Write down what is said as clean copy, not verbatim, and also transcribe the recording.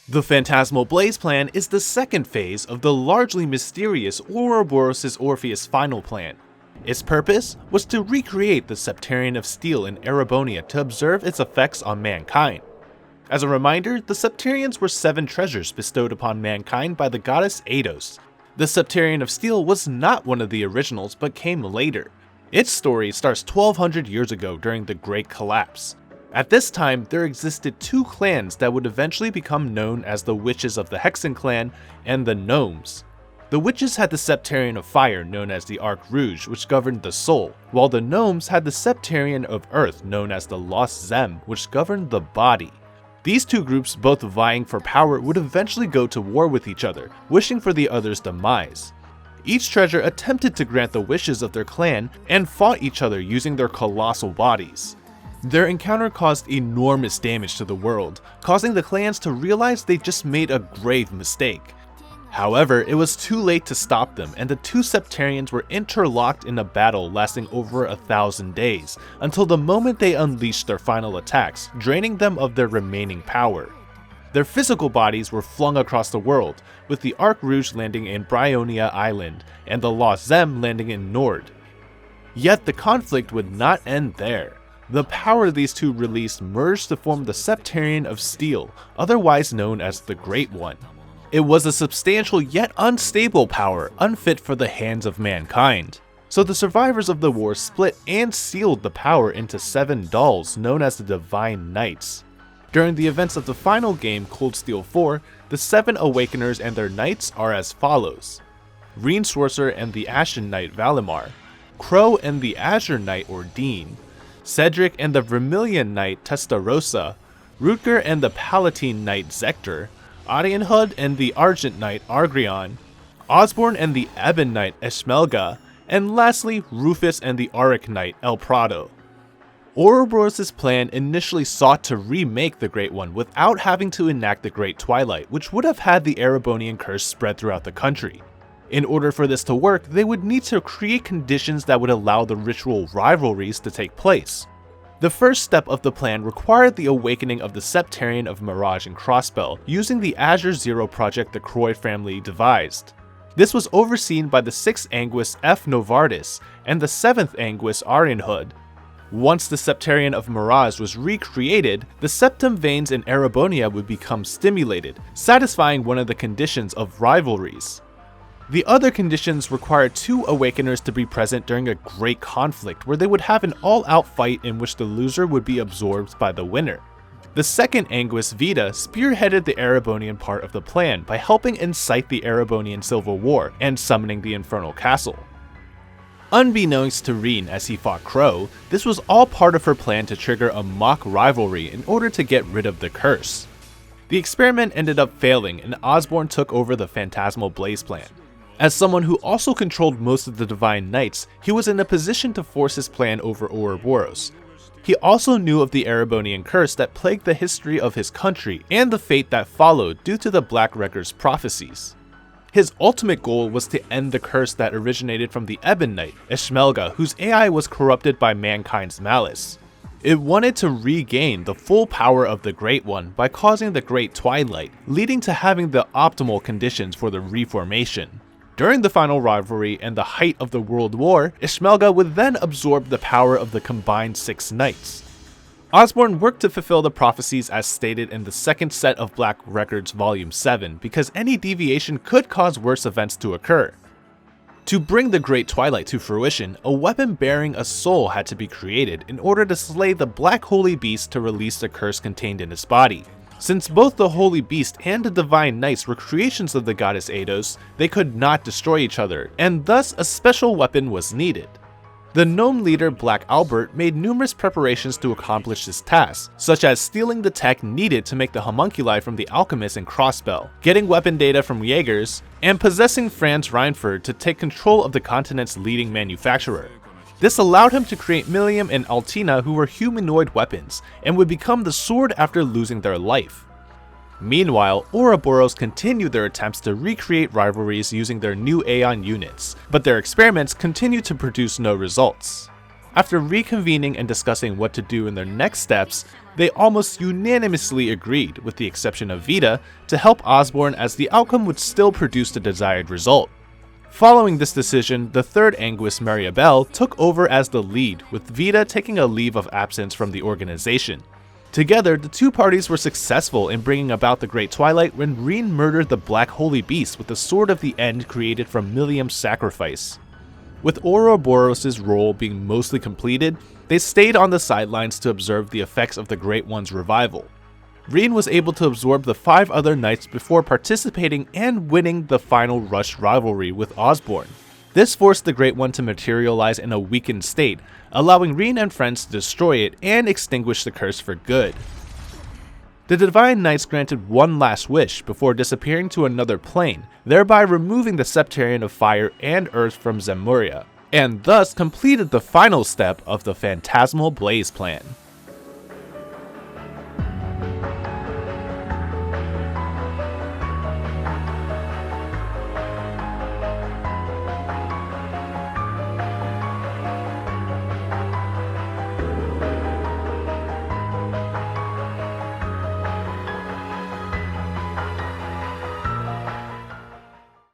The Phantasmal Blaze Plan is the second phase of the largely mysterious Ouroboros' Orpheus final plan. Its purpose was to recreate the Septarion of Steel in Erebonia to observe its effects on mankind. As a reminder, the Septarions were 7 treasures bestowed upon mankind by the goddess Eidos. The Septarion of Steel was not one of the originals but came later. Its story starts 1200 years ago during the Great Collapse. At this time, there existed 2 clans that would eventually become known as the Witches of the Hexen Clan and the Gnomes. The Witches had the Septarion of Fire known as the Arc Rouge, which governed the soul, while the Gnomes had the Septarion of Earth known as the Lost Zem, which governed the body. These 2 groups, both vying for power, would eventually go to war with each other, wishing for the other's demise. Each treasure attempted to grant the wishes of their clan and fought each other using their colossal bodies. Their encounter caused enormous damage to the world, causing the clans to realize they just made a grave mistake. However, it was too late to stop them, and the 2 Septarions were interlocked in a battle lasting over 1,000 days, until the moment they unleashed their final attacks, draining them of their remaining power. Their physical bodies were flung across the world, with the Arc Rouge landing in Bryonia Island, and the Lost Zem landing in Nord. Yet the conflict would not end there. The power these 2 released merged to form the Septarion of Steel, otherwise known as the Great One. It was a substantial yet unstable power, unfit for the hands of mankind. So the survivors of the war split and sealed the power into 7 dolls known as the Divine Knights. During the events of the final game, Cold Steel 4, the 7 Awakeners and their knights are as follows: Reinsorcer and the Ashen Knight Valimar, Crow and the Azure Knight Ordine, Cedric and the Vermilion Knight Testarossa, Rutger and the Palatine Knight Zector, Arianhud and the Argent Knight Argreon, Osborne and the Ebon Knight Eshmelga, and lastly Rufus and the Auric Knight El Prado. Ouroboros' plan initially sought to remake the Great One without having to enact the Great Twilight, which would have had the Erebonian curse spread throughout the country. In order for this to work, they would need to create conditions that would allow the ritual rivalries to take place. The first step of the plan required the awakening of the Septarion of Mirage and Crossbell using the Azure Zero project the Croy family devised. This was overseen by the 6th Anguis F. Novardis and the 7th Anguis Arianhud. Once the Septarion of Mirage was recreated, the septum veins in Erebonia would become stimulated, satisfying one of the conditions of rivalries. The other conditions required 2 Awakeners to be present during a great conflict where they would have an all-out fight in which the loser would be absorbed by the winner. The 2nd Anguis Vita spearheaded the Erebonian part of the plan by helping incite the Erebonian Civil War and summoning the Infernal Castle. Unbeknownst to Reen as he fought Crow, this was all part of her plan to trigger a mock rivalry in order to get rid of the curse. The experiment ended up failing and Osborne took over the Phantasmal Blaze Plan. As someone who also controlled most of the Divine Knights, he was in a position to force his plan over Ouroboros. He also knew of the Erebonian curse that plagued the history of his country and the fate that followed due to the Black Record's prophecies. His ultimate goal was to end the curse that originated from the Ebon Knight, Eshmelga, whose AI was corrupted by mankind's malice. It wanted to regain the full power of the Great One by causing the Great Twilight, leading to having the optimal conditions for the reformation. During the final rivalry and the height of the World War, Eshmelga would then absorb the power of the combined 6 knights. Osborne worked to fulfill the prophecies as stated in the 2nd set of Black Records Volume 7 because any deviation could cause worse events to occur. To bring the Great Twilight to fruition, a weapon bearing a soul had to be created in order to slay the Black Holy Beast to release the curse contained in his body. Since both the Holy Beast and the Divine Knights were creations of the goddess Eidos, they could not destroy each other, and thus a special weapon was needed. The gnome leader Black Albert made numerous preparations to accomplish this task, such as stealing the tech needed to make the homunculi from the alchemist and Crossbell, getting weapon data from Jaegers, and possessing Franz Reinford to take control of the continent's leading manufacturer. This allowed him to create Millium and Altina, who were humanoid weapons, and would become the sword after losing their life. Meanwhile, Ouroboros continued their attempts to recreate rivalries using their new Aeon units, but their experiments continued to produce no results. After reconvening and discussing what to do in their next steps, They almost unanimously agreed, with the exception of Vita, to help Osborn as the outcome would still produce the desired result. Following this decision, the third Anguis Mariabel took over as the lead, with Vita taking a leave of absence from the organization. Together, the two parties were successful in bringing about the Great Twilight when Reen murdered the Black Holy Beast with the Sword of the End created from Millium's sacrifice. With Ouroboros' role being mostly completed, they stayed on the sidelines to observe the effects of the Great One's revival. Reen was able to absorb the 5 other knights before participating and winning the final Rush rivalry with Osborn. This forced the Great One to materialize in a weakened state, allowing Reen and friends to destroy it and extinguish the curse for good. The Divine Knights granted one last wish before disappearing to another plane, thereby removing the Septarian of Fire and Earth from Zemuria, and thus completed the final step of the Phantasmal Blaze Plan.